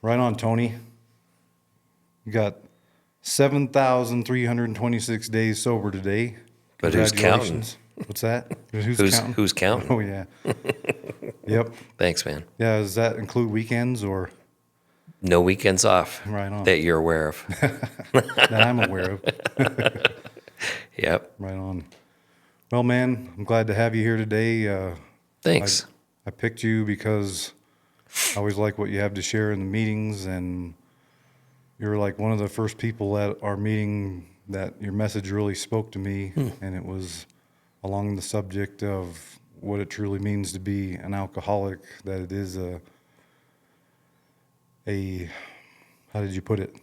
Right on, Tony. You got 7,326 days sober today. But who's counting? Congratulations. What's that? Who's counting? Who's counting? Oh, yeah. Yep. Thanks, man. Yeah, does that include weekends or? No weekends off Right on. that you're aware of. That I'm aware of. Yep. Right on. Well, man, I'm glad to have you here today. Thanks. I picked you because I always like what you have to share in the meetings, and you're like one of the first people at our meeting that your message really spoke to me, and it was along the subject of what it truly means to be an alcoholic, that it is a how did you put it?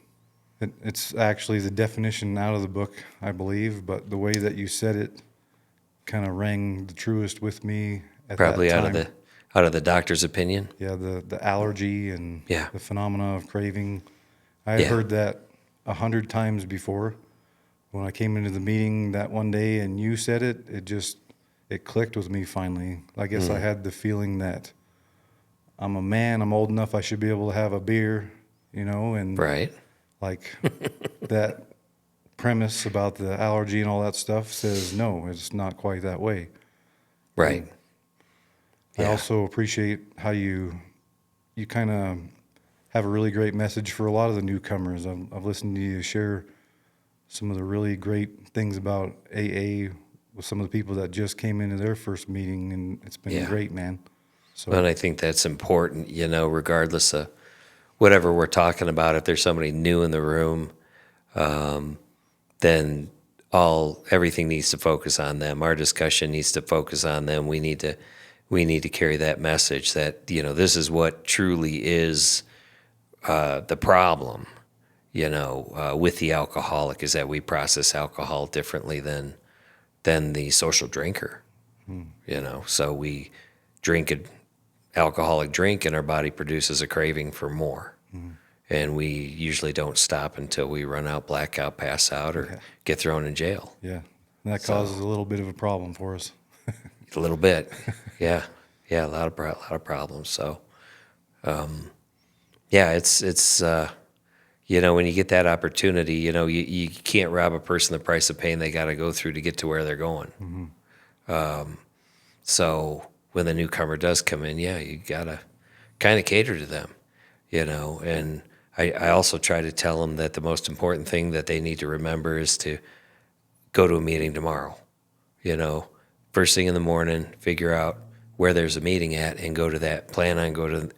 It's actually the definition out of the book, I believe, but the way that you said it kind of rang the truest with me at Probably that out time. of the doctor's opinion. Yeah, the allergy and Yeah. the phenomena of craving. I had Yeah. heard that 100 times before. When I came into the meeting that one day and you said it, it clicked with me finally. I guess I had the feeling that I'm a man, I'm old enough, I should be able to have a beer, and Right. like that premise about the allergy and all that stuff says no, it's not quite that way. Right. I Yeah. also appreciate how you kind of have a really great message for a lot of the newcomers. I've listened to you share some of the really great things about AA with some of the people that just came into their first meeting, and it's been Yeah. great, man. So And I think that's important, regardless of whatever we're talking about. If there's somebody new in the room, then everything needs to focus on them. Our discussion needs to focus on them. We need to carry that message that, this is what truly is the problem, with the alcoholic, is that we process alcohol differently than the social drinker. So we drink an alcoholic drink and our body produces a craving for more. And we usually don't stop until we run out, blackout, pass out, or get thrown in jail. yeah, and that causes a little bit of a problem for us. A little bit. Yeah. Yeah, a lot of problems. So, yeah, it's when you get that opportunity, you can't rob a person the price of pain they got to go through to get to where they're going. So when the newcomer does come in, you got to kind of cater to them, and I also try to tell them that the most important thing that they need to remember is to go to a meeting tomorrow. First thing in the morning, figure out where there's a meeting at and go to that. Plan on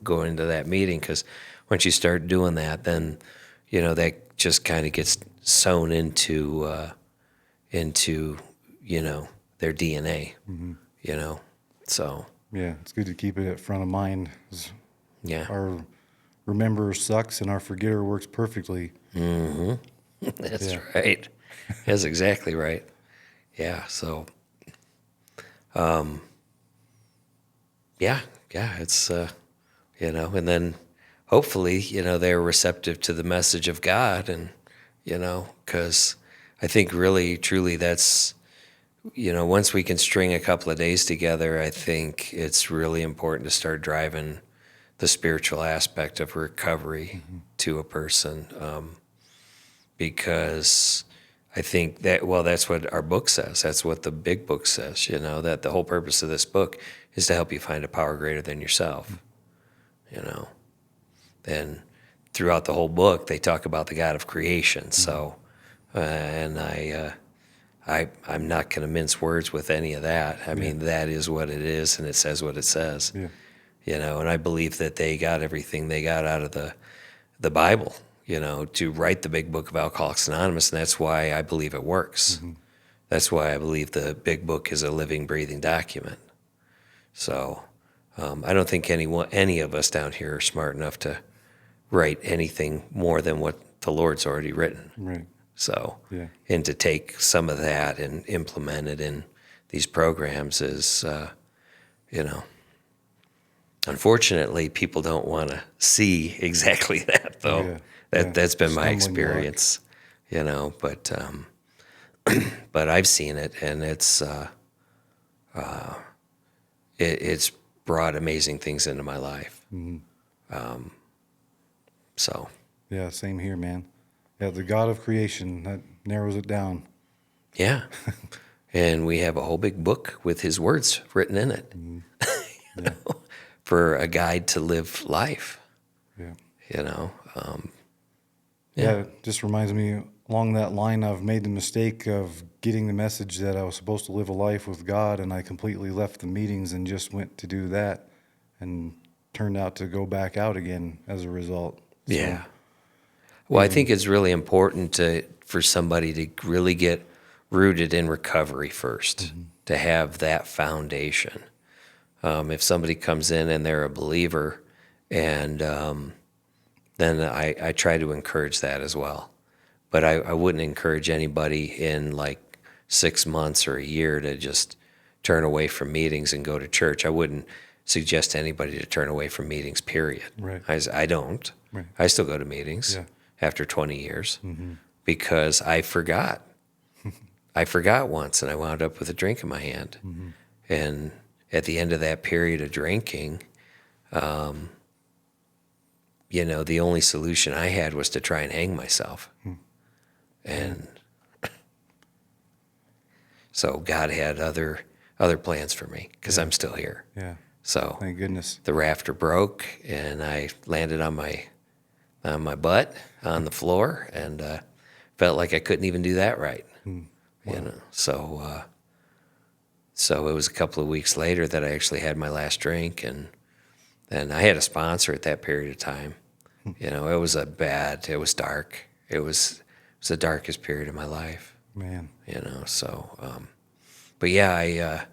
going to that meeting, because once you start doing that, then that just kind of gets sewn into their DNA. So Yeah, it's good to keep it at front of mind. 'Cause yeah, our rememberer sucks and our forgetter works perfectly. that's Yeah. right. That's exactly right. Yeah. So, yeah, it's, and then hopefully, they're receptive to the message of God, and, because I think really, truly that's, once we can string a couple of days together, I think it's really important to start driving the spiritual aspect of recovery to a person, because I think that's what our book says. That's what the big book says, that the whole purpose of this book is to help you find a power greater than yourself, And throughout the whole book, they talk about the God of creation. So, and I'm not going to mince words with any of that. I mean, that is what it is, and it says what it says. Yeah. And I believe that they got everything they got out of the Bible, to write the big book of Alcoholics Anonymous, and that's why I believe it works. That's why I believe the big book is a living, breathing document. So I don't think any of us down here are smart enough to write anything more than what the Lord's already written. Right. So, Yeah. and to take some of that and implement it in these programs is, unfortunately, people don't want to see exactly that, though. Yeah. That's been my Stumbling block. experience, but but I've seen it, and it's brought amazing things into my life. So, Yeah, same here, man. Yeah, the God of creation, that narrows it down. yeah. And we have a whole big book with his words written in it Yeah, for a guide to live life, yeah. you know. Yeah, Yeah. it just reminds me along that line, I've made the mistake of getting the message that I was supposed to live a life with God, and I completely left the meetings and just went to do that and turned out to go back out again as a result. So, Yeah. Well, I even, think it's really important for somebody to really get rooted in recovery first, to have that foundation. If somebody comes in and they're a believer, and then I try to encourage that as well. But I wouldn't encourage anybody in like 6 months or a year to just turn away from meetings and go to church. I wouldn't suggest anybody to turn away from meetings, period. right, I don't. right. I still go to meetings Yeah. after 20 years Mm-hmm. because I forgot. I forgot once and I wound up with a drink in my hand. Mm-hmm. And at the end of that period of drinking, the only solution I had was to try and hang myself. And so God had other plans for me because I'm still here. Yeah. So Thank goodness. the rafter broke and I landed on my butt on the floor and felt like I couldn't even do that right. Wow. So it was a couple of weeks later that I actually had my last drink, and I had a sponsor at that period of time. It was dark. It was the darkest period of my life. Man. But yeah,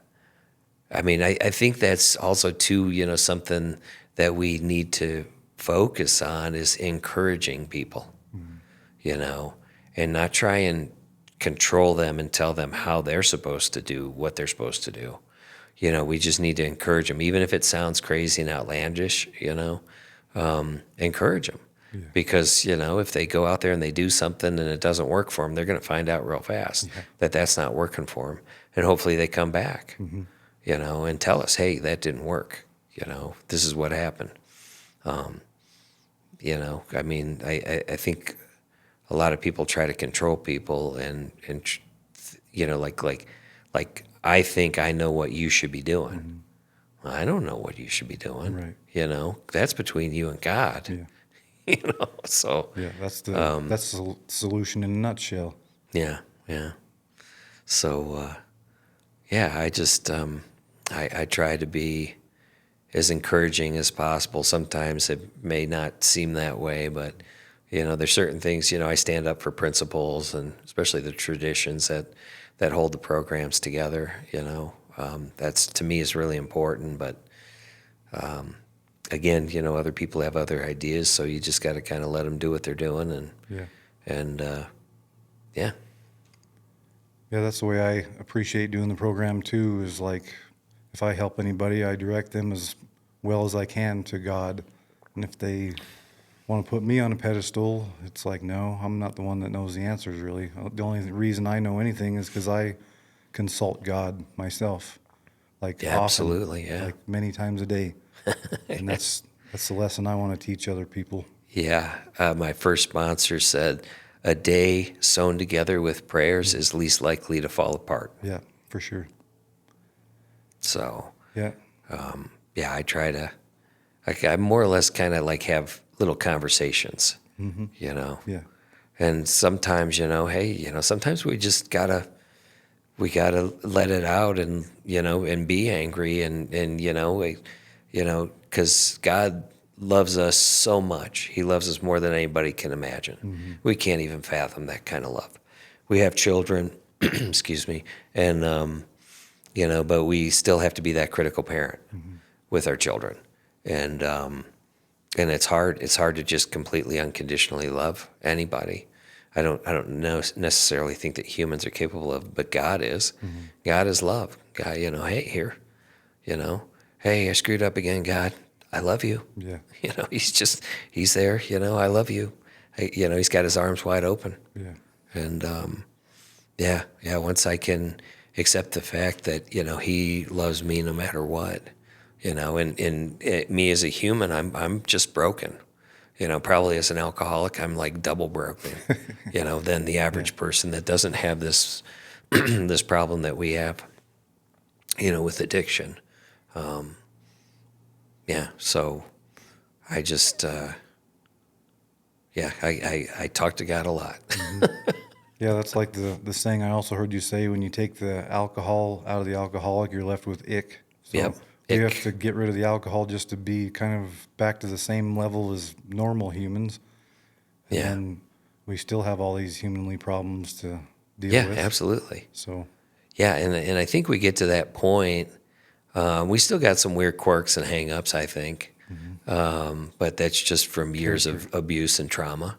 I think that's also too, something that we need to focus on is encouraging people, and not try and control them and tell them how they're supposed to do what they're supposed to do. We just need to encourage them, even if it sounds crazy and outlandish, encourage them. Yeah. Because, if they go out there and they do something and it doesn't work for them, they're going to find out real fast that that's not working for them. And hopefully they come back, and tell us, hey, that didn't work. This is what happened. I think a lot of people try to control people and like I think I know what you should be doing. Well, I don't know what you should be doing. Right. That's between you and God. Yeah. So Yeah. That's the solution in a nutshell. yeah. So yeah, I just I try to be as encouraging as possible. Sometimes it may not seem that way, but there's certain things, I stand up for principles and especially the traditions that hold the programs together, that's to me is really important. But again, other people have other ideas, so you just got to kind of let them do what they're doing. And yeah. Yeah, that's the way I appreciate doing the program too, is like if I help anybody, I direct them as well as I can to God. And if they want to put me on a pedestal, it's like, no, I'm not the one that knows the answers really. The only reason I know anything is because I consult God myself, like Yeah, often, absolutely, yeah. like many times a day. And that's the lesson I want to teach other people. Yeah, my first sponsor said, a day sewn together with prayers is least likely to fall apart. Yeah, for sure. So, Yeah. yeah, I try to, I more or less kind of like have little conversations, Yeah. and sometimes, hey, sometimes we just gotta let it out and, and be angry and, because God loves us so much. He loves us more than anybody can imagine. We can't even fathom that kind of love. We have children, excuse me, and, but we still have to be that critical parent with our children. And it's hard to just completely unconditionally love anybody. I don't necessarily think that humans are capable of, but God is. God is love. God, hey, here, hey, I screwed up again, God. I love you. Yeah. He's there, I love you. He's got his arms wide open. Yeah. And yeah, once I can accept the fact that, he loves me no matter what, and me as a human, I'm just broken. Probably as an alcoholic, I'm like double broken, than the average person that doesn't have this this problem that we have, with addiction. Yeah, so I just, I talk to God a lot. Yeah, that's like the saying I also heard you say, when you take the alcohol out of the alcoholic, you're left with ick. Yep. So we have Ick. to get rid of the alcohol just to be kind of back to the same level as normal humans. And Yeah. then we still have all these humanly problems to deal Yeah, with. absolutely. So, Yeah, and I think we get to that point. We still got some weird quirks and hang-ups, I think. But that's just from years Character. of abuse and trauma,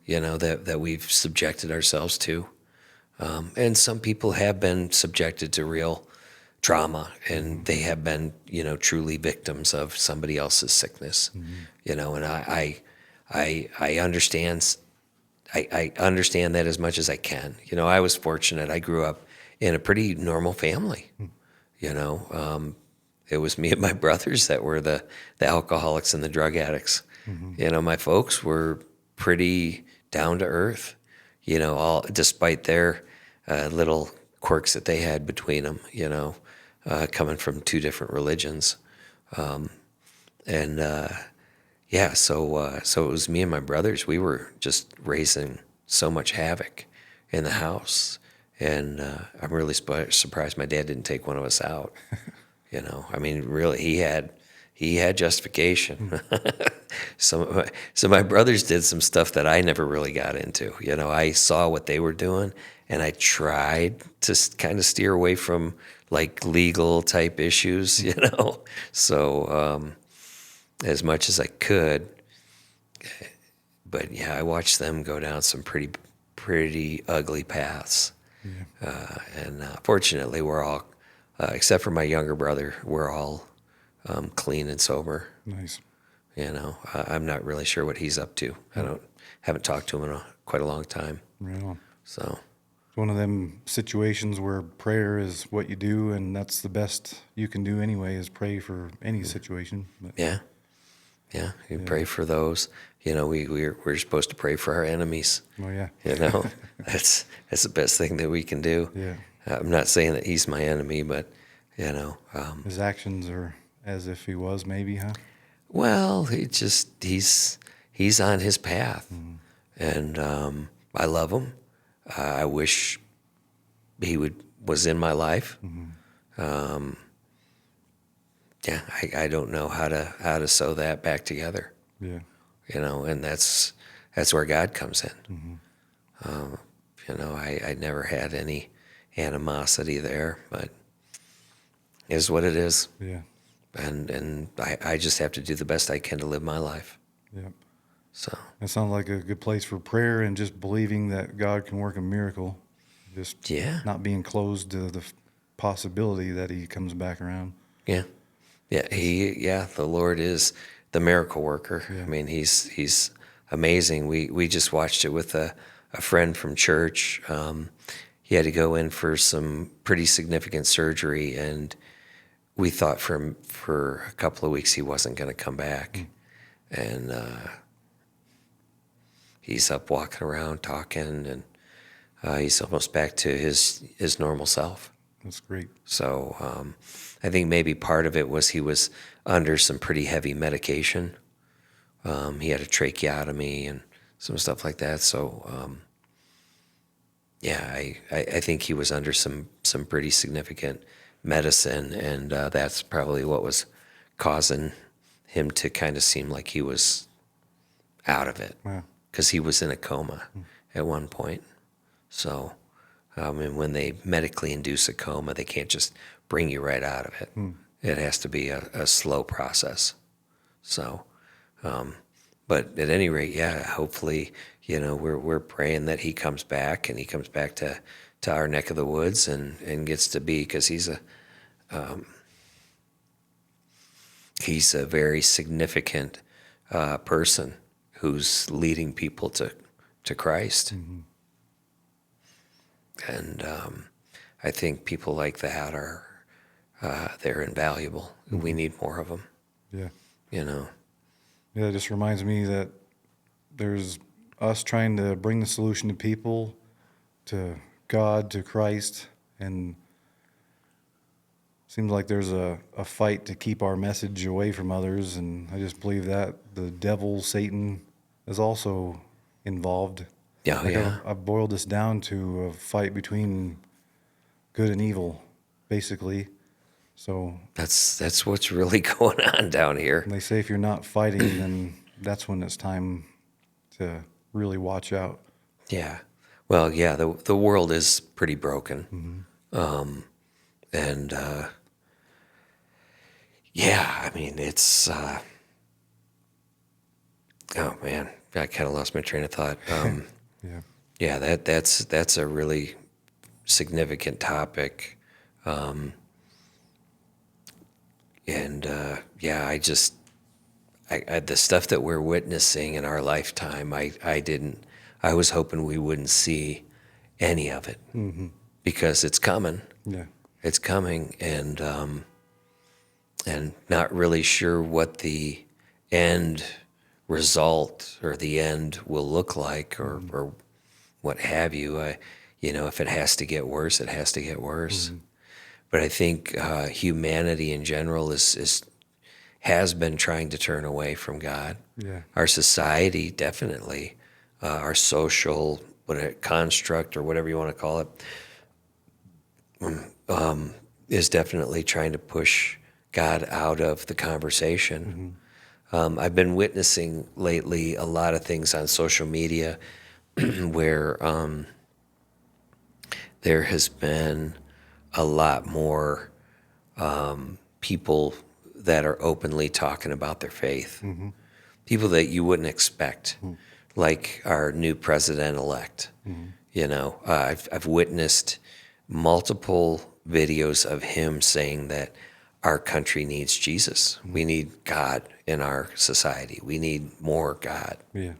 that we've subjected ourselves to. And some people have been subjected to real trauma, and they have been, truly victims of somebody else's sickness. And I understand. I understand that as much as I can. I was fortunate. I grew up in a pretty normal family. It was me and my brothers that were the alcoholics and the drug addicts. My folks were pretty down to earth, all despite their little quirks that they had between them, coming from two different religions. And so it was me and my brothers. We were just raising so much havoc in the house. And I'm really surprised my dad didn't take one of us out. I mean, really, he had justification. So my brothers did some stuff that I never really got into. I saw what they were doing, and I tried to kind of steer away from like legal type issues. So as much as I could. But yeah, I watched them go down some pretty ugly paths. And fortunately, we're all, except for my younger brother, we're all clean and sober. nice. I'm not really sure what he's up to. Haven't talked to him in quite a long time. Right on. So It's one of them situations where prayer is what you do, and that's the best you can do anyway, is pray for any situation. But yeah, you pray for those. We're supposed to pray for our enemies. oh yeah. That's the best thing that we can do. Yeah. I'm not saying that he's my enemy, but His actions are as if he was, maybe, huh? well, he's on his path, and I love him. I wish he was in my life. Yeah, I don't know how to sew that back together. Yeah. And that's where God comes in. I never had any animosity there, but it is what it is. Yeah. And I just have to do the best I can to live my life. Yeah. So That sounds like a good place for prayer and just believing that God can work a miracle. Just yeah, not being closed to the possibility that he comes back around. yeah, the Lord is the miracle worker. Yeah. I mean, he's amazing. We just watched it with a friend from church. He had to go in for some pretty significant surgery, and we thought for a couple of weeks he wasn't going to come back. And he's up walking around talking, and he's almost back to his normal self. That's great. So I think maybe part of it was he was under some pretty heavy medication. He had a tracheotomy and some stuff like that. So I think he was under some pretty significant medicine, and that's probably what was causing him to kind of seem like he was out of it, Wow. because he was in a coma at one point. So, and when they medically induce a coma, they can't just bring you right out of it. It has to be a slow process. So, but at any rate, yeah, hopefully, we're praying that he comes back, and he comes back to our neck of the woods and gets to be, because he's a very significant person who's leading people to Christ. And I think people like that are they're invaluable. We need more of them. Yeah. You know. Yeah, it just reminds me that there's us trying to bring the solution to people, to God, to Christ, and seems like there's a fight to keep our message away from others, and I just believe that the devil, Satan, is also involved. Yeah, Like yeah. I've boiled this down to a fight between good and evil, basically. So That's what's really going on down here. they say if you're not fighting, then that's when it's time to really watch out. Yeah. Well, yeah, the world is pretty broken. And yeah, I mean, it's oh man, I kind of lost my train of thought. Yeah. Yeah, that's a really significant topic. And yeah, I the stuff that we're witnessing in our lifetime, I was hoping we wouldn't see any of it because it's coming. Yeah. It's coming, and not really sure what the end result or the end will look like, or what have you. If it has to get worse, it has to get worse. But I think humanity in general has been trying to turn away from God. Yeah. Our society definitely, our social construct or whatever you want to call it, is definitely trying to push God out of the conversation. I've been witnessing lately a lot of things on social media where there has been a lot more people that are openly talking about their faith. People that you wouldn't expect, like our new president-elect. I've witnessed multiple videos of him saying that our country needs Jesus. We need God in our society. We need more God. Yeah.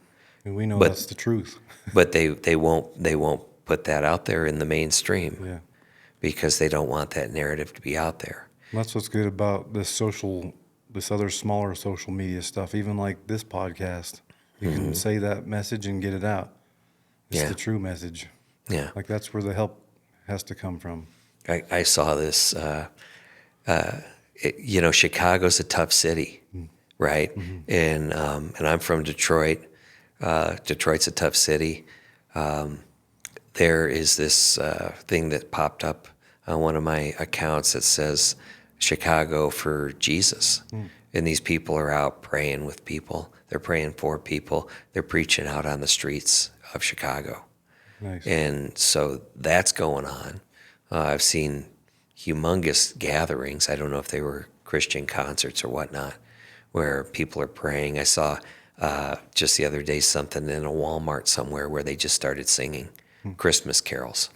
And we know But that's the truth. but they won't put that out there in the mainstream Yeah. because they don't want that narrative to be out there. And that's what's good about this other smaller social media stuff. Even like this podcast, you can say that message and get it out. It's Yeah. the true message. Yeah. Like that's where the help has to come from. I saw this. Chicago's a tough city, right? And I'm from Detroit. Detroit's a tough city. There is this thing that popped up on one of my accounts that says Chicago for Jesus. And these people are out praying with people. They're praying for people. They're preaching out on the streets of Chicago. Nice. And so that's going on. I've seen humongous gatherings. I don't know if they were Christian concerts or whatnot, where people are praying. I saw just the other day something in a Walmart somewhere where they just started singing Christmas carols,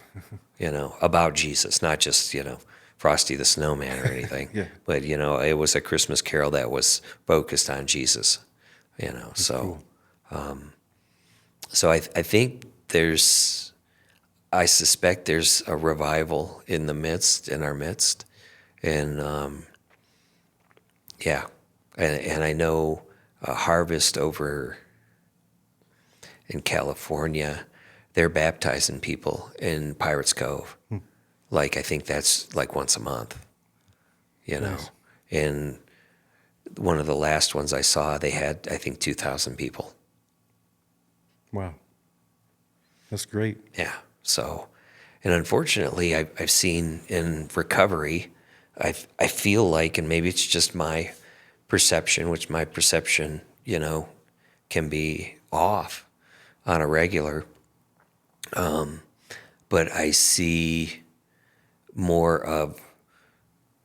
about Jesus, not just, Frosty the Snowman or anything. Yeah. But, it was a Christmas carol that was focused on Jesus, so. Cool. So I think I suspect there's a revival in our midst, and yeah, and I know Harvest over in California, they're baptizing people in Pirates Cove. Like I think that's like once a month, Nice. And one of the last ones I saw, they had I think 2,000 people. Wow. That's great. Yeah. So, and unfortunately, I've seen in recovery, I feel like, and maybe it's just my perception, which my perception, can be off on a regular. But I see more of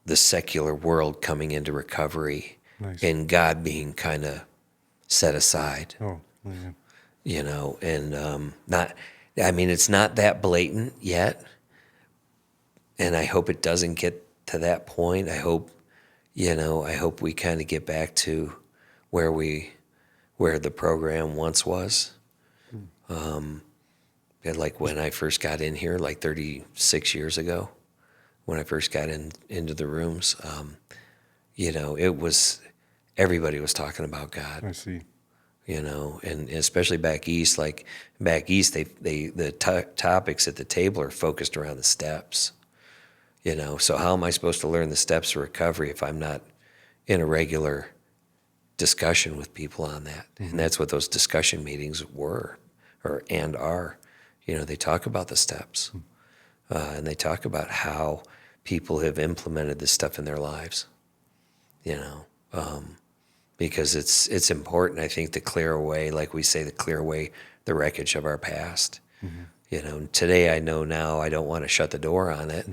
the secular world coming into recovery, Nice. and God being kind of set aside. Oh, yeah. And it's not that blatant yet, and I hope it doesn't get to that point. I hope we kind of get back to where the program once was. And like when I first got in here, like 36 years ago, when I first got into the rooms, it was, everybody was talking about God. I see. and especially back east, the topics at the table are focused around the steps, so how am I supposed to learn the steps of recovery if I'm not in a regular discussion with people on that? And that's what those discussion meetings were, and are. They talk about the steps, and they talk about how people have implemented this stuff in their lives, because it's important, I think, to clear away, like we say, to clear away the wreckage of our past. Today I know now I don't want to shut the door on it.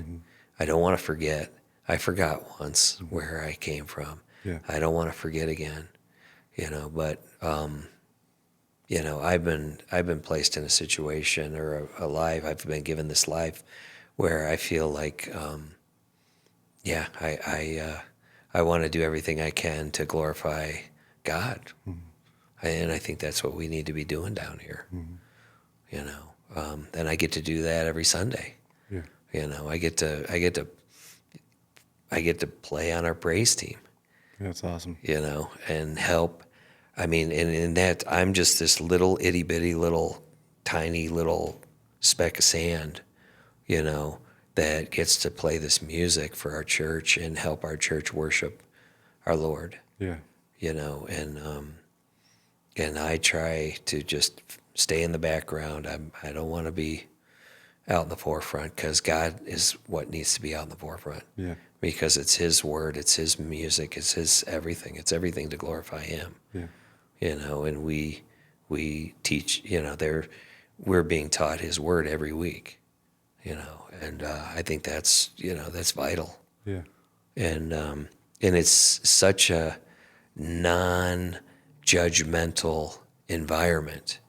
I don't want to forget. I forgot once where I came from. Yeah. I don't want to forget again. But I've been placed in a situation, or a life. I've been given this life where I feel like, I want to do everything I can to glorify God, and I think that's what we need to be doing down here. And I get to do that every Sunday. Yeah. I get to play on our praise team. That's awesome. And help. I mean, and in that, I'm just this little itty bitty little tiny little speck of sand, that gets to play this music for our church and help our church worship our Lord. Yeah. And I try to just stay in the background. I don't want to be out in the forefront, because God is what needs to be out in the forefront. Yeah. Because it's His word, it's His music, it's His everything. It's everything to glorify Him. Yeah. And we teach. We're being taught His word every week. And I think that's vital. Yeah. And it's such a non-judgmental environment.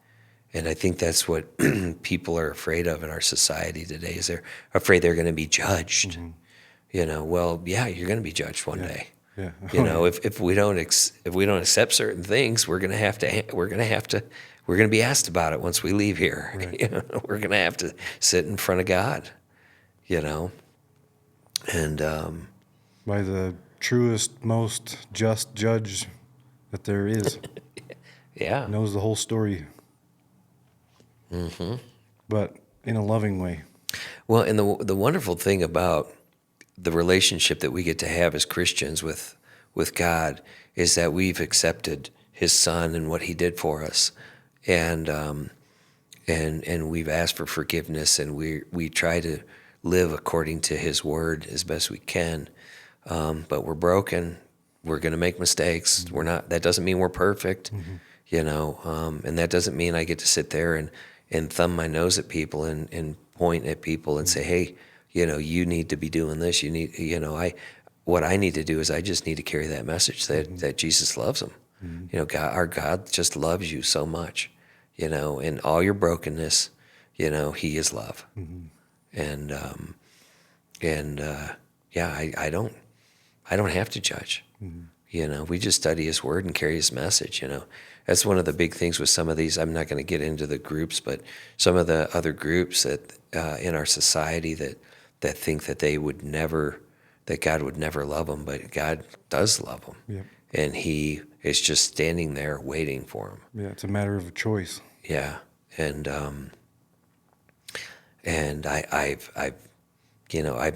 And I think that's what people are afraid of in our society today, is they're afraid they're going to be judged. Well, yeah, you're going to be judged one day. Yeah. If we don't accept certain things, we're going to be asked about it once we leave here. Right. We're going to have to sit in front of God. And By the truest, most just judge that there is. yeah, Knows the whole story. But in a loving way. well, and the wonderful thing about the relationship that we get to have as Christians with God is that we've accepted His Son and what He did for us, and we've asked for forgiveness, and we try to live according to His word as best we can. But we're broken. We're going to make mistakes. We're not. That doesn't mean we're perfect, and that doesn't mean I get to sit there and thumb my nose at people and point at people and say, hey, you need to be doing this. You need, what I need to do is I just need to carry that message that Jesus loves them. God, our God just loves you so much, in all your brokenness, He is love. And I don't have to judge. We just study His word and carry His message. That's one of the big things with some of these. I'm not going to get into the groups, but some of the other groups that in our society that think that that God would never love them, but God does love them. Yep. And He is just standing there waiting for them. Yeah, it's a matter of a choice. Yeah, and I've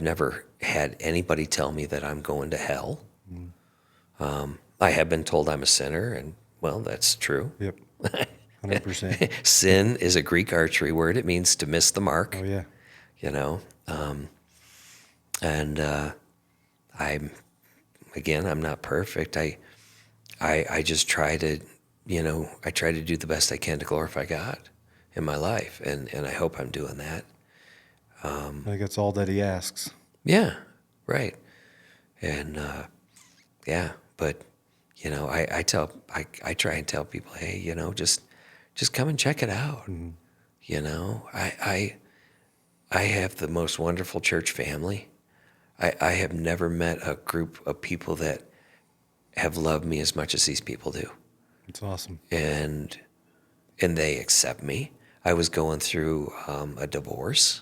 never had anybody tell me that I'm going to hell. I have been told I'm a sinner, and well, that's true. Yep. 100%. Sin is a Greek archery word. It means to miss the mark. Oh, yeah. I'm not perfect. I just try to, I try to do the best I can to glorify God in my life, and I hope I'm doing that. I think that's all that He asks. Yeah, right. And but I try and tell people, hey, just come and check it out. I have the most wonderful church family. I have never met a group of people that have loved me as much as these people do. It's awesome. And they accept me. I was going through a divorce,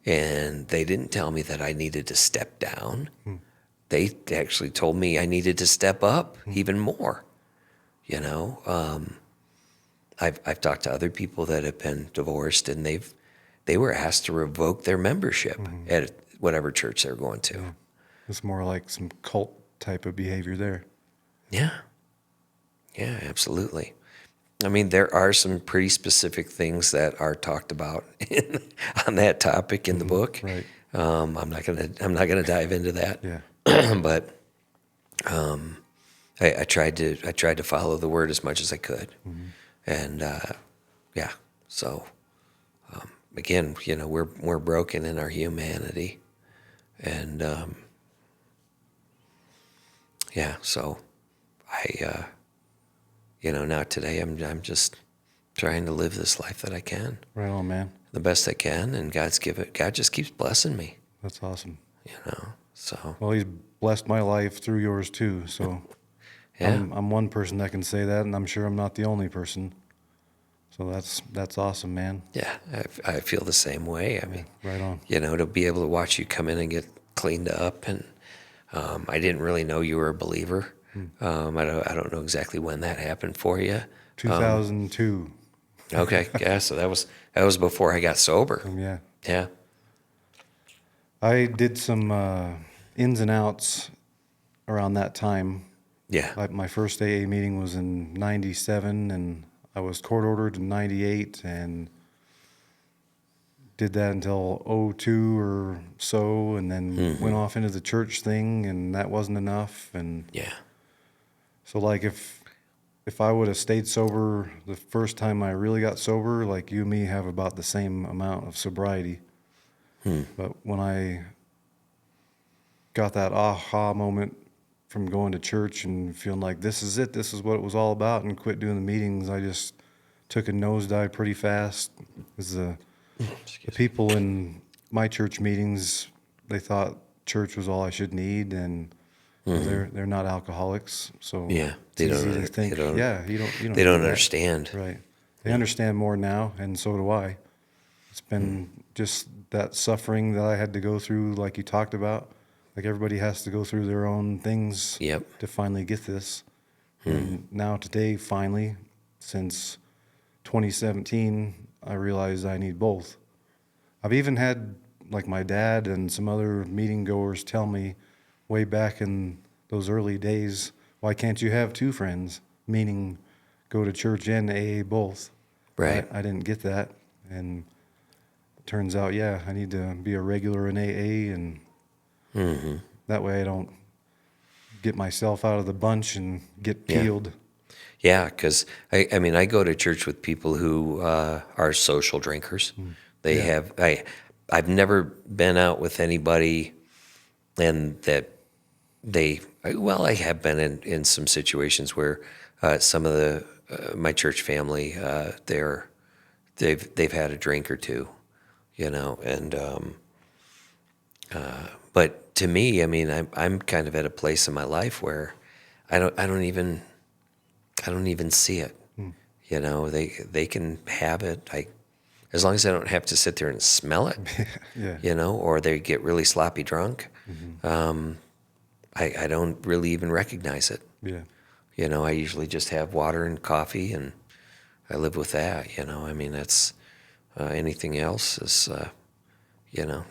and they didn't tell me that I needed to step down. They actually told me I needed to step up even more, I've talked to other people that have been divorced, and they were asked to revoke their membership at whatever church they're going to. Yeah. It's more like some cult type of behavior there. Yeah. Yeah, absolutely. I mean, there are some pretty specific things that are talked about on that topic in the book. Right. I'm not gonna dive into that. Yeah. But I tried to follow the word as much as I could, and yeah. So again, we're broken in our humanity, and yeah. So I now today I'm just trying to live this life that I can, Right on, man. the best I can, and God just keeps blessing me, That's awesome. So Well, he's blessed my life through yours too. So yeah. I'm one person that can say that, and I'm sure I'm not the only person. So that's awesome, man. Yeah, I feel the same way. I mean, Right on. to be able to watch you come in and get cleaned up, and I didn't really know you were a believer. I don't know exactly when that happened for you. 2002. Okay, yeah, so that was before I got sober. Yeah. Yeah, I did some ins and outs around that time. yeah, My first AA meeting was in 97, and I was court ordered in 98, and did that until '02 or so, and then went off into the church thing, and that wasn't enough. And yeah, so, like, if I would have stayed sober the first time I really got sober, like you and me have about the same amount of sobriety. But when I got that aha moment from going to church and feeling like this is it, this is what it was all about, and quit doing the meetings, I just took a nosedive pretty fast. 'Cause the people in my church meetings, they thought church was all I should need, and they're not alcoholics, so yeah. it's easy to think, yeah, you don't They do don't that. understand. Right. They understand more now, and so do I. It's been just that suffering that I had to go through, like you talked about. Like everybody has to go through their own things Yep. to finally get this. And now today, finally, since 2017, I realized I need both. I've even had like my dad and some other meeting goers tell me way back in those early days, why can't you have two friends? Meaning go to church and AA both. Right. I didn't get that. And it turns out, yeah, I need to be a regular in AA, and that way I don't get myself out of the bunch and get Yeah. peeled. Yeah, because I mean, I go to church with people who are social drinkers. They have I've never been out with anybody, and that I have been in some situations where some of the my church family they've had a drink or two, and but to me, I mean, I'm kind of at a place in my life where I don't even see it. They can have it. As long as I don't have to sit there and smell it, Yeah. or they get really sloppy drunk, I don't really even recognize it. Yeah. I usually just have water and coffee, and I live with that. I mean, that's anything else is,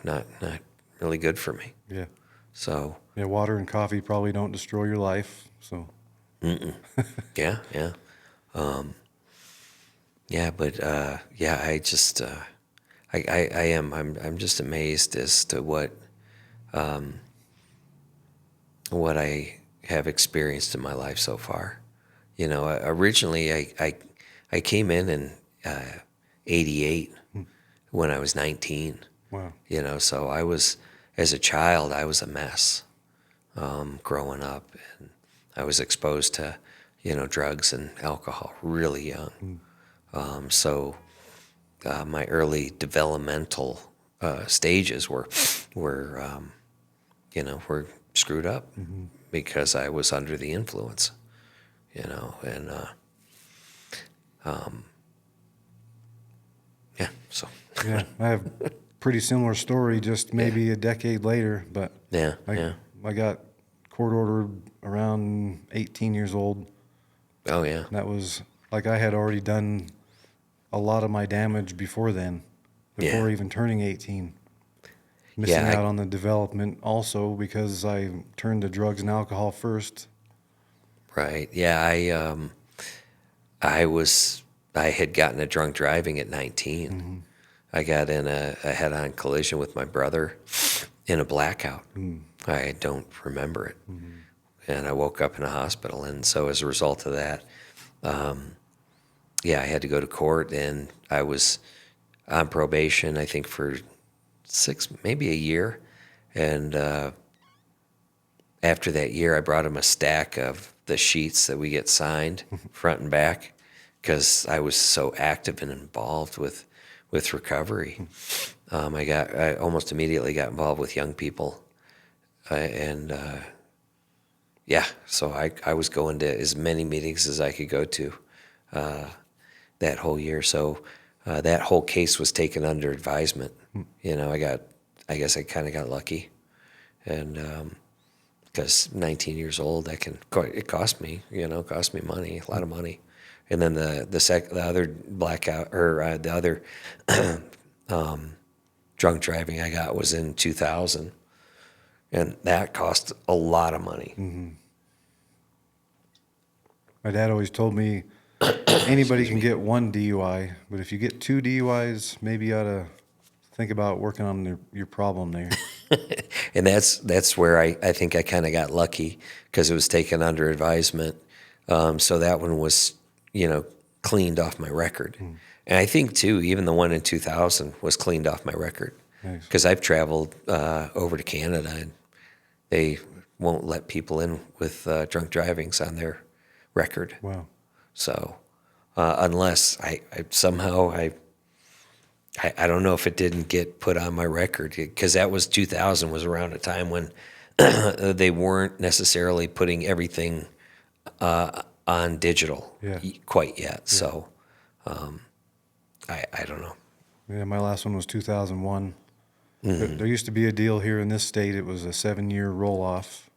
not really good for me. Yeah. So Yeah. Water and coffee probably don't destroy your life. So, yeah, yeah. Yeah, but yeah, I'm just amazed as to what I have experienced in my life so far. Originally I came in 88 when I was 19. wow. So as a child, I was a mess growing up, and I was exposed to, drugs and alcohol really young. So my early developmental stages were screwed up because I was under the influence, and yeah. So Yeah. I have pretty similar story, just maybe a decade later, but yeah, I, yeah. I got court ordered around 18 years old. Oh yeah. That was like I had already done a lot of my damage before then, before Yeah. even turning 18. Missing Yeah, out on the development also because I turned to drugs and alcohol first. right. Yeah, I had gotten a drunk driving at 19. Mm-hmm. I got in a head-on collision with my brother in a blackout. I don't remember it. Mm-hmm. And I woke up in a hospital. And so as a result of that, yeah, I had to go to court, and I was on probation, I think, for maybe a year. And after that year, I brought him a stack of the sheets that we get signed front and back because I was so active and involved with recovery. I almost immediately got involved with young people, and yeah, so I was going to as many meetings as I could go to that whole year. So that whole case was taken under advisement. You know, I guess I kind of got lucky, and because 19 years old, it cost me, cost me money, a lot of money. And then the other blackout, or the other drunk driving I got was in 2000, and that cost a lot of money. Mm-hmm. My dad always told me anybody can get one DUI, but if you get two DUIs, maybe you ought to think about working on your problem there. And that's where I think I kind of got lucky because it was taken under advisement. So that one was, cleaned off my record. And I think, too, even the one in 2000 was cleaned off my record Nice. because I've traveled over to Canada, and they won't let people in with drunk drivings on their record. Wow. So unless I somehow I don't know if it didn't get put on my record because that was 2000 was around a time when they weren't necessarily putting everything on digital Yeah. quite yet. So I don't know. Yeah, my last one was 2001. There used to be a deal here in this state. It was a 7-year roll-off.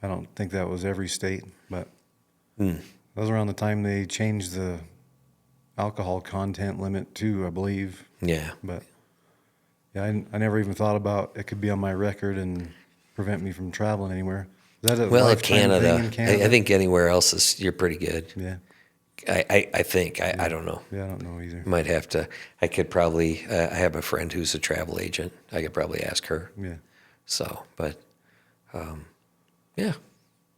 I don't think that was every state, but that was around the time they changed the alcohol content limit too, I believe. Yeah. But yeah, I never even thought about it could be on my record and prevent me from traveling anywhere. Is that a Well, lifetime thing Canada, in Canada? I think anywhere else you're pretty good. Yeah. I think. I don't know. Yeah, I don't know either. Might have to. I could probably. I have a friend who's a travel agent. I could probably ask her. Yeah. So, but, yeah.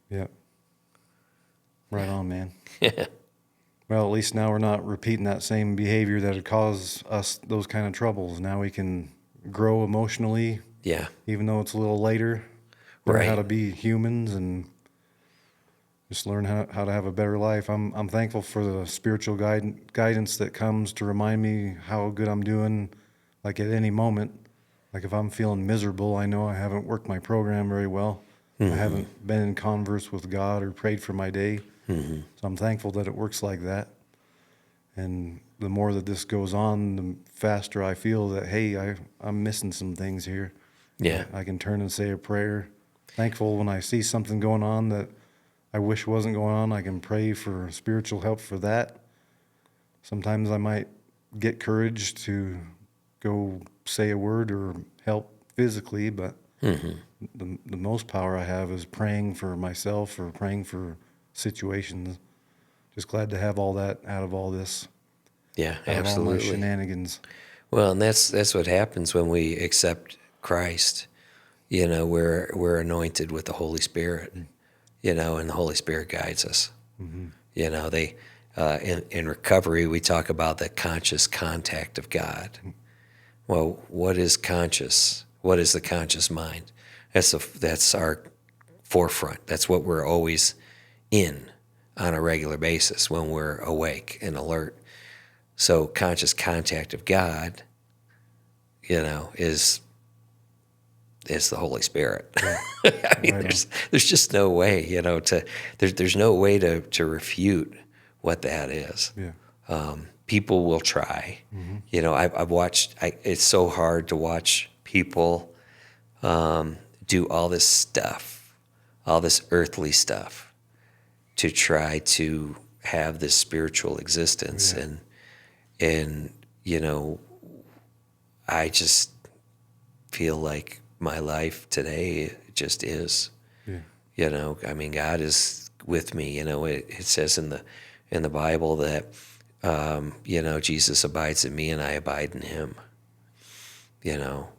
Yeah. Right on, man. Yeah. Well, at least now we're not repeating that same behavior that had caused us those kind of troubles. Now we can grow emotionally, Yeah. even though it's a little later. Learn Right. how to be humans and just learn how to have a better life. I'm thankful for the spiritual guidance that comes to remind me how good I'm doing, like at any moment. Like if I'm feeling miserable, I know I haven't worked my program very well. I haven't been in converse with God or prayed for my day. So I'm thankful that it works like that. And the more that this goes on, the faster I feel that, hey, I'm missing some things here. Yeah. I can turn and say a prayer. Thankful when I see something going on that I wish wasn't going on, I can pray for spiritual help for that. Sometimes I might get courage to go say a word or help physically, but the most power I have is praying for myself or praying for situations. Just glad to have all that out of all this, Yeah. out of all my Absolutely. shenanigans. Well, and that's what happens when we accept Christ. We're anointed with the Holy Spirit. And the Holy Spirit guides us. They in recovery we talk about the conscious contact of God. Well, what is conscious? What is the conscious mind? That's our forefront. That's what we're always in on a regular basis when we're awake and alert. So conscious contact of God, is the Holy Spirit. I mean, Right there's just no way, there's no way to refute what that is. Yeah. People will try. I've watched. It's so hard to watch people do all this stuff, all this earthly stuff, to try to have this spiritual existence. Yeah. And, you know, I just feel like my life today just is, Yeah. you know, I mean, God is with me. You know, it says in the Bible that, you know, Jesus abides in me and I abide in him, you know,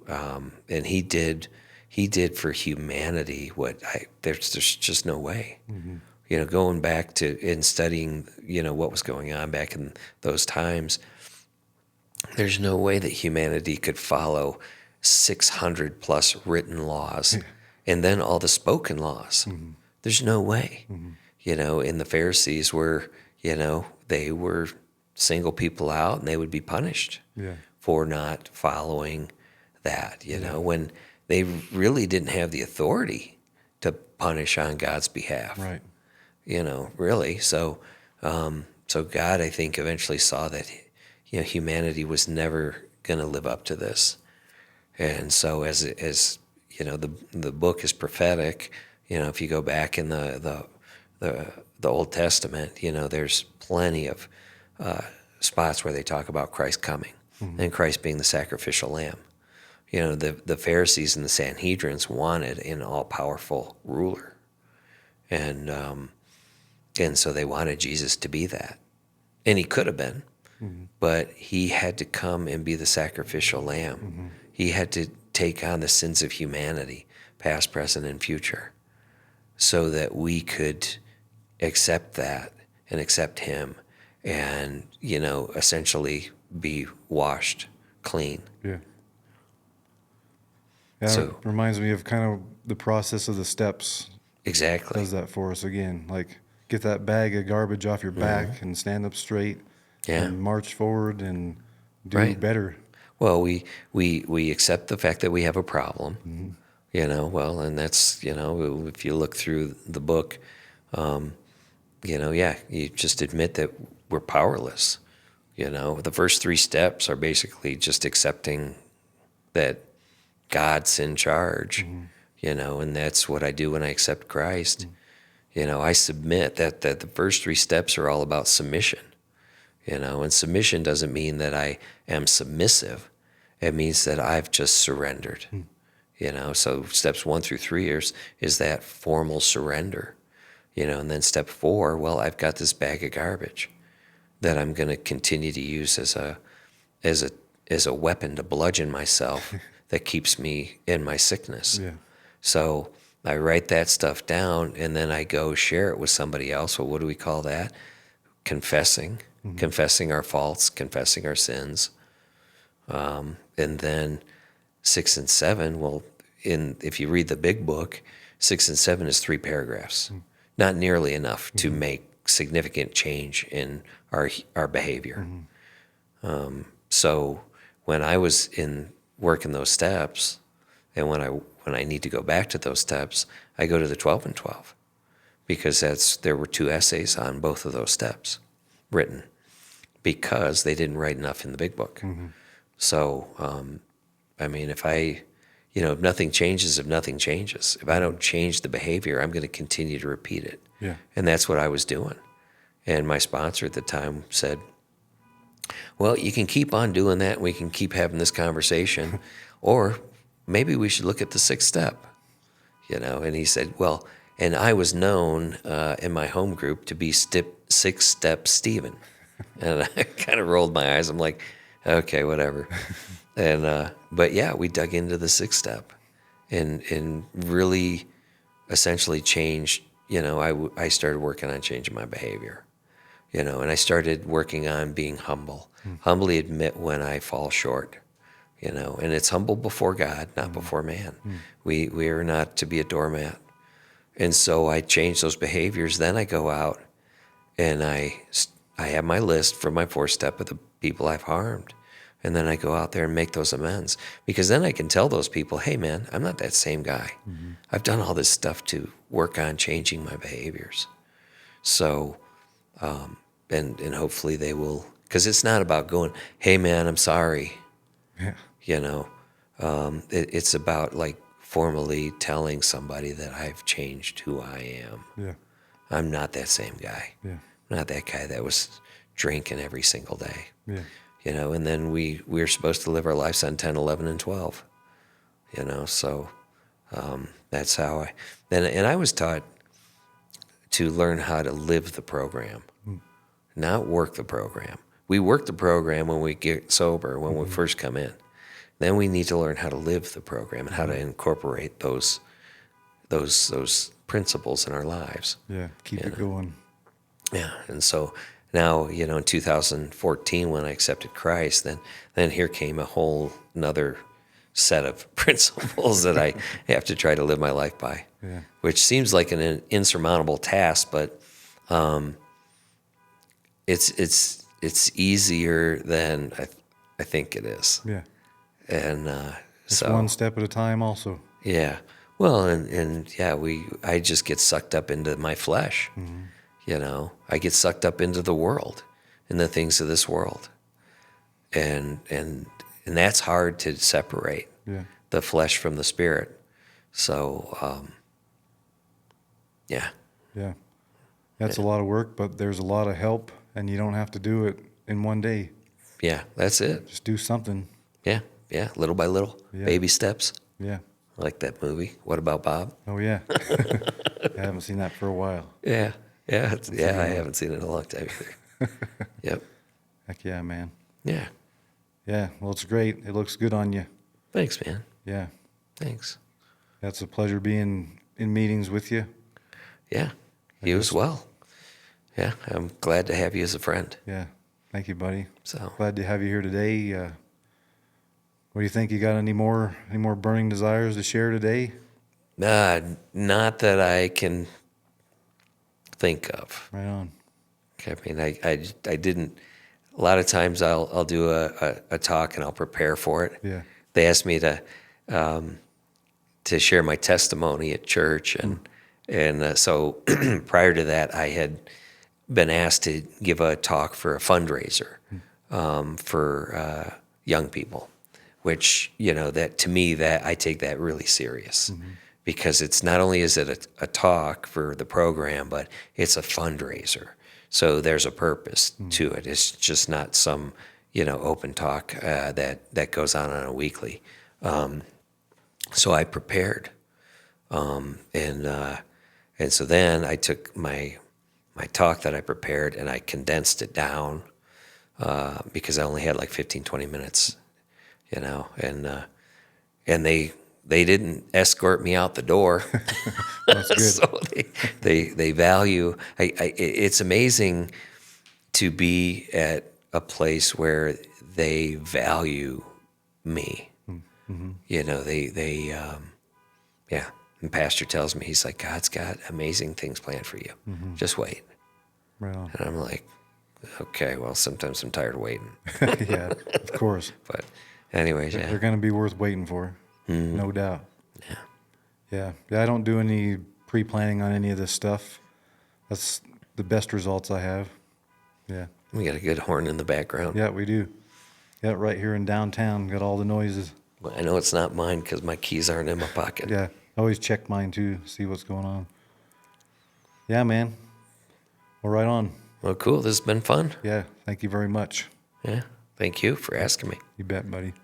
and he did for humanity what there's just no way. Mm-hmm. You know, going back to and studying, you know, what was going on back in those times, there's no way that humanity could follow 600 plus written laws Yeah. and then all the spoken laws. Mm-hmm. There's no way. Mm-hmm. You know, and the Pharisees were, you know, they were single people out and they would be punished Yeah. for not following that, you Yeah. know, when they really didn't have the authority to punish on God's behalf. Right. You know, really. So, so God, I think, eventually saw that, you know, humanity was never going to live up to this, and so as you know, the book is prophetic. You know, if you go back in the Old Testament, you know, there's plenty of spots where they talk about Christ coming Mm-hmm. and Christ being the sacrificial lamb. You know, the Pharisees and the Sanhedrins wanted an all-powerful ruler, and so they wanted Jesus to be that. And he could have been, Mm-hmm. but he had to come and be the sacrificial lamb. Mm-hmm. He had to take on the sins of humanity, past, present, and future, so that we could accept that and accept him and, you know, essentially be washed clean. Yeah. Yeah, So- it reminds me of kind of the process of the steps. Exactly. Does that for us again. Like, get that bag of garbage off your back and stand up straight Yeah. and march forward and do Right. better. Well, we accept the fact that we have a problem, you know, well, and that's, you know, if you look through the book, you know, yeah, you just admit that we're powerless. You know, the first 3 steps are basically just accepting that God's in charge, you know, and that's what I do when I accept Christ. You know, I submit that the first 3 steps are all about submission, you know, and submission doesn't mean that I am submissive. It means that I've just surrendered, you know. So steps 1 through 3 is that formal surrender, you know, and then step 4, well, I've got this bag of garbage that I'm going to continue to use as a weapon to bludgeon myself that keeps me in my sickness. Yeah. So I write that stuff down and then I go share it with somebody else. Well, what do we call that? Confessing our faults, confessing our sins. And then 6 and 7, well, if you read the big book, 6 and 7 is 3 paragraphs. Not nearly enough to make significant change in our behavior. So when I was in working those steps, and when I need to go back to those steps, I go to the 12 and 12, because there were 2 essays on both of those steps written, because they didn't write enough in the big book. So, I mean, if nothing changes, if I don't change the behavior, I'm going to continue to repeat it. Yeah. And that's what I was doing. And my sponsor at the time said, well, you can keep on doing that, and we can keep having this conversation, or maybe we should look at the 6th step, you know. And he said, well, and I was known in my home group to be 6-step Stephen. And I kind of rolled my eyes. I'm like, okay, whatever. And but yeah, we dug into the 6th step and really essentially changed. You know, I started working on changing my behavior, you know, and I started working on being humble, humbly admit when I fall short, you know, and it's humble before God, not before man. We are not to be a doormat. And so I changed those behaviors. Then I go out and I have my list for my 4th step of the people I've harmed. And then I go out there and make those amends, because then I can tell those people, hey man, I'm not that same guy. I've done all this stuff to work on changing my behaviors. So, and hopefully they will, because it's not about going, hey man, I'm sorry. Yeah. You know, it's about like formally telling somebody that I've changed who I am. Yeah. I'm not that same guy. Yeah. not that guy that was drinking every single day. Yeah. You know, and then we're supposed to live our lives on 10, 11, and 12. You know, so that's how and I was taught to learn how to live the program, not work the program. We work the program when we get sober, when we first come in. Then we need to learn how to live the program and how to incorporate those principles in our lives. Yeah. Keep it going. Yeah, and so now, you know, in 2014 when I accepted Christ, then here came a whole another set of principles that I have to try to live my life by. Yeah. Which seems like an insurmountable task, but it's easier than I think it is. Yeah. And It's so one step at a time also. yeah, well, and yeah, I just get sucked up into my flesh. You know, I get sucked up into the world and the things of this world, and that's hard to separate Yeah. the flesh from the spirit. So yeah. Yeah. That's a lot of work, but there's a lot of help, and you don't have to do it in one day. Yeah, that's it. Just do something. Yeah, yeah, little by little, Yeah. baby steps. Yeah. I like that movie. What About Bob? Oh, yeah. I haven't seen that for a while. Yeah, yeah, I haven't seen it in a long time either. Yep. Heck yeah, man. Yeah. Yeah. Well, it's great. It looks good on you. Thanks, man. Yeah. Thanks. That's a pleasure being in meetings with you. Yeah, you as well. Yeah, I'm glad to have you as a friend. Yeah. Thank you, buddy. So Glad to have you here today. What do you think? You got any more burning desires to share today? not that I can think of. Right on. I mean, I didn't. A lot of times I'll do a talk and I'll prepare for it. Yeah. They asked me to share my testimony at church, and so prior to that, I had been asked to give a talk for a fundraiser for young people, which, you know, that to me, that I take that really serious because it's not only is it a talk for the program, but it's a fundraiser. So there's a purpose to it. It's just not some, you know, open talk that goes on a weekly. So I prepared, and so then I took my talk that I prepared and I condensed it down because I only had like 15, 20 minutes, you know, and they didn't escort me out the door. That's good. So they value. It's amazing to be at a place where they value me. You know, yeah. And Pastor tells me, he's like, God's got amazing things planned for you. Just wait. Right on. And I'm like, okay, well, sometimes I'm tired of waiting. Yeah, of course. But anyways, They're yeah. going to be worth waiting for. No doubt. Yeah. Yeah. Yeah, I don't do any pre-planning on any of this stuff. That's the best results I have. Yeah. We got a good horn in the background. Yeah, we do. Yeah, right here in downtown, got all the noises. Well, I know it's not mine because my keys aren't in my pocket. Yeah, I always check mine too, see what's going on. Yeah, man. Well, right on. Well, cool. This has been fun. Yeah, thank you very much. Yeah. Thank you for asking me. You bet, buddy.